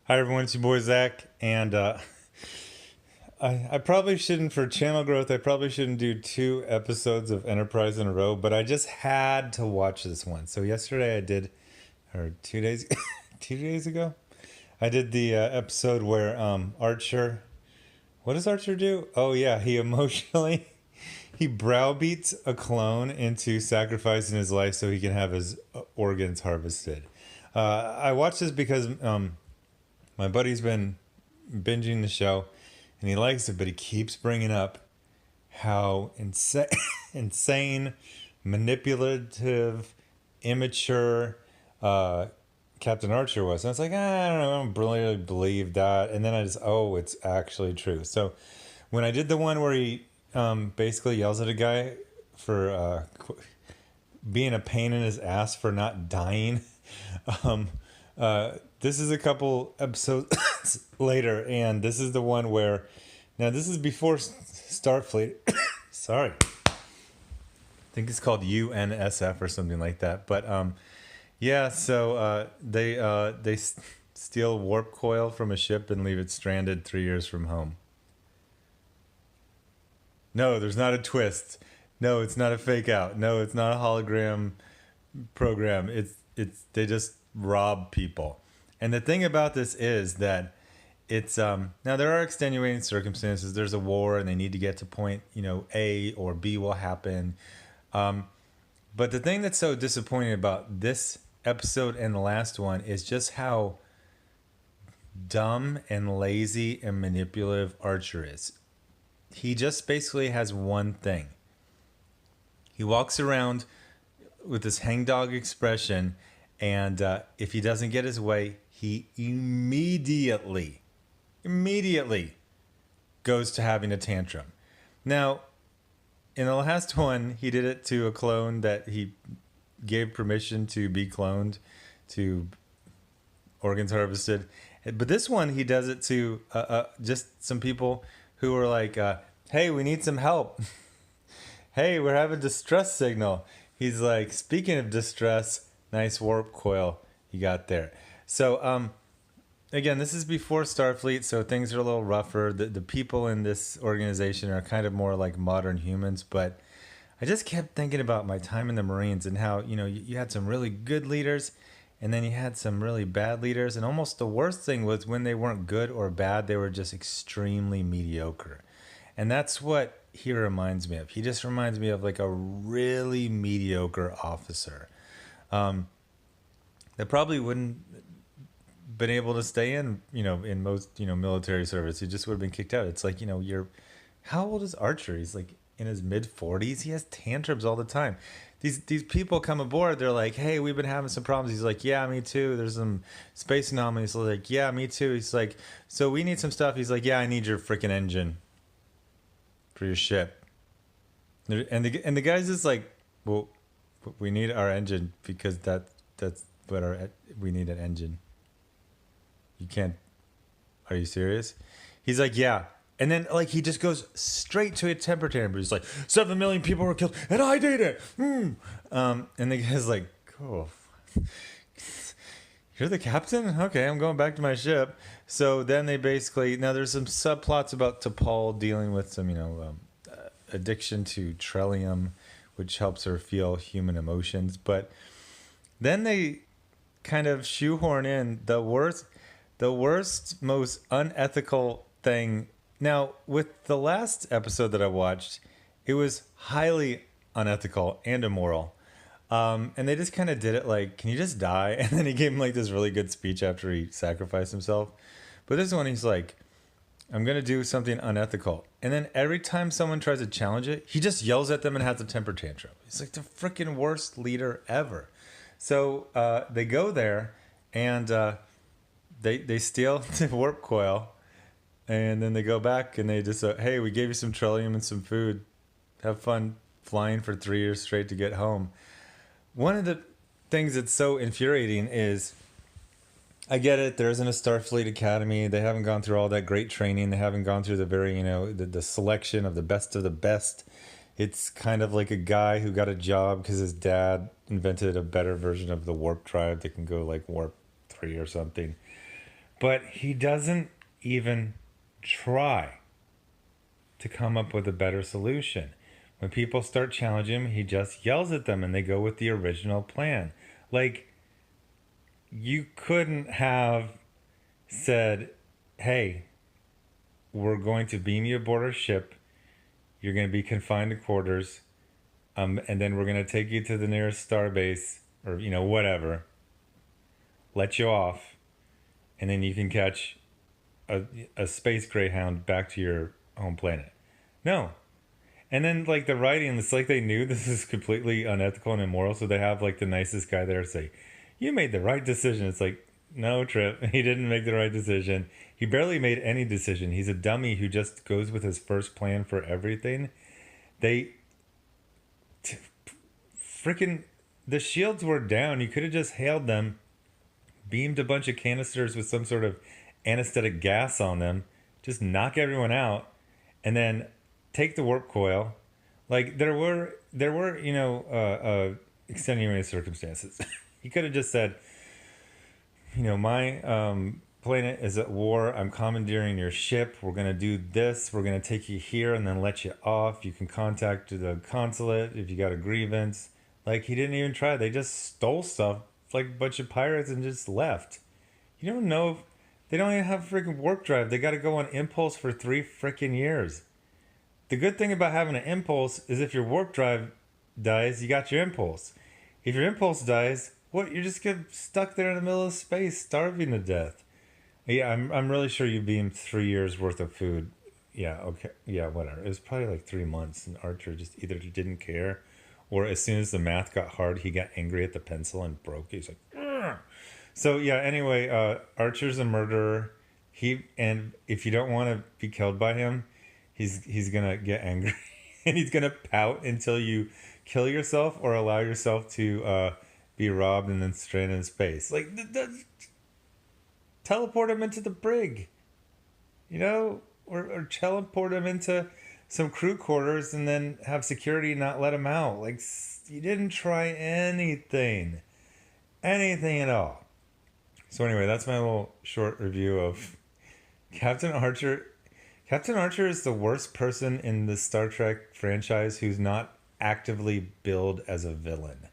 Hi everyone, it's your boy Zach, and I probably shouldn't, for channel growth, I probably shouldn't do two episodes of Enterprise in a row, but I just had to watch this one. So yesterday I did, or 2 days, 2 days ago, I did the episode where Archer, what does Archer do? Oh yeah, he emotionally, he browbeats a clone into sacrificing his life so he can have his organs harvested. I watched this because my buddy's been binging the show and he likes it, but he keeps bringing up how insane, manipulative, immature Captain Archer was. And I was like, I don't know, I don't really believe that. And then it's actually true. So when I did the one where he basically yells at a guy for being a pain in his ass for not dying, um, this is a couple episodes later, and this is the one where, now this is before Starfleet. Sorry, I think it's called UNSF or something like that. But yeah, so they steal warp coil from a ship and leave it stranded 3 years from home. No, there's not a twist. No, it's not a fake out. No, it's not a hologram program. It's they just rob people. And the thing about this is that it's now there are extenuating circumstances. There's a war and they need to get to point, A or B will happen. But the thing that's so disappointing about this episode and the last one is just how dumb and lazy and manipulative Archer is. He just basically has one thing. He walks around with this hangdog expression, and if he doesn't get his way, he immediately goes to having a tantrum. Now, in the last one, he did it to a clone that he gave permission to be cloned, to organs harvested. But this one, he does it to just some people who are like, hey, we need some help. Hey, we're having a distress signal. He's like, speaking of distress, nice warp coil you got there. So, again, this is before Starfleet, so things are a little rougher. The people in this organization are kind of more like modern humans, but I just kept thinking about my time in the Marines and how, you had some really good leaders and then you had some really bad leaders. And almost the worst thing was when they weren't good or bad, they were just extremely mediocre. And that's what he reminds me of. He just reminds me of like a really mediocre officer that probably wouldn't been able to stay in most military service. He just would have been kicked out. It's like, you're how old is Archer? He's like in his mid 40s. He has tantrums all the time. These people come aboard, they're like, hey, we've been having some problems. He's like, yeah, me too, there's some space anomalies. So like, yeah, me too. He's like, so we need some stuff. He's like, yeah, I need your freaking engine for your ship. And the guy's just like, well, we need our engine because that's what we need an engine. You can't. Are you serious? He's like, yeah. And then like he just goes straight to a temper tantrum. He's like, 7 million people were killed, and I did it. And the guy's like, cool. You're the captain? Okay, I'm going back to my ship. So then they basically, now there's some subplots about T'Pol dealing with some addiction to Trellium, which helps her feel human emotions. But then they kind of shoehorn in the worst, most unethical thing. Now, with the last episode that I watched, it was highly unethical and immoral. And they just kind of did it like, can you just die? And then he gave him like this really good speech after he sacrificed himself. But this one, he's like, I'm going to do something unethical. And then every time someone tries to challenge it, he just yells at them and has a temper tantrum. He's like the freaking worst leader ever. So they go there and they steal the warp coil, and then they go back and they just hey, we gave you some trillium and some food. Have fun flying for 3 years straight to get home. One of the things that's so infuriating is, I get it, there isn't a Starfleet Academy. They haven't gone through all that great training. They haven't gone through the very, the selection of the best. It's kind of like a guy who got a job because his dad invented a better version of the warp drive that can go like warp 3 or something. But he doesn't even try to come up with a better solution. When people start challenging him, he just yells at them and they go with the original plan. Like, you couldn't have said, hey, we're going to beam you aboard our ship. You're going to be confined to quarters. And then we're going to take you to the nearest starbase or, whatever. Let you off. And then you can catch a space greyhound back to your home planet. No. And then, like, the writing, it's like they knew this is completely unethical and immoral, so they have, like, the nicest guy there say, you made the right decision. It's like, no, Trip, he didn't make the right decision. He barely made any decision. He's a dummy who just goes with his first plan for everything. Freaking, the shields were down. You could have just hailed them, beamed a bunch of canisters with some sort of anesthetic gas on them, just knock everyone out, and then take the warp coil. Like, there were extenuating circumstances. He could have just said, my planet is at war. I'm commandeering your ship. We're going to do this. We're going to take you here and then let you off. You can contact the consulate if you got a grievance. Like, he didn't even try. They just stole stuff like a bunch of pirates and just left. You don't know. They don't even have freaking warp drive. They got to go on impulse for 3 freaking years. The good thing about having an impulse is if your warp drive dies, you got your impulse. If your impulse dies, what? You just get stuck there in the middle of space, starving to death. Yeah, I'm really sure you beamed 3 years worth of food. Yeah, okay. Yeah, whatever. It was probably like 3 months, and Archer just either didn't care, or as soon as the math got hard, he got angry at the pencil and broke it. He's like, ugh. So yeah, anyway, Archer's a murderer. And if you don't want to be killed by him, he's gonna get angry and he's gonna pout until you kill yourself or allow yourself to be robbed and then stranded in space. Like, teleport him into the brig, or teleport him into some crew quarters and then have security not let him out. Like, you didn't try anything at all. So anyway, that's my little short review of Captain Archer. Captain Archer is the worst person in the Star Trek franchise who's not actively billed as a villain.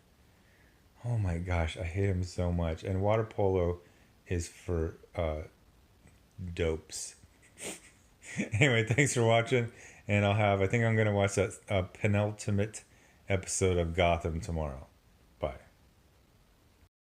Oh my gosh, I hate him so much. And water polo is for dopes. Anyway, thanks for watching. And I think I'm going to watch that penultimate episode of Gotham tomorrow.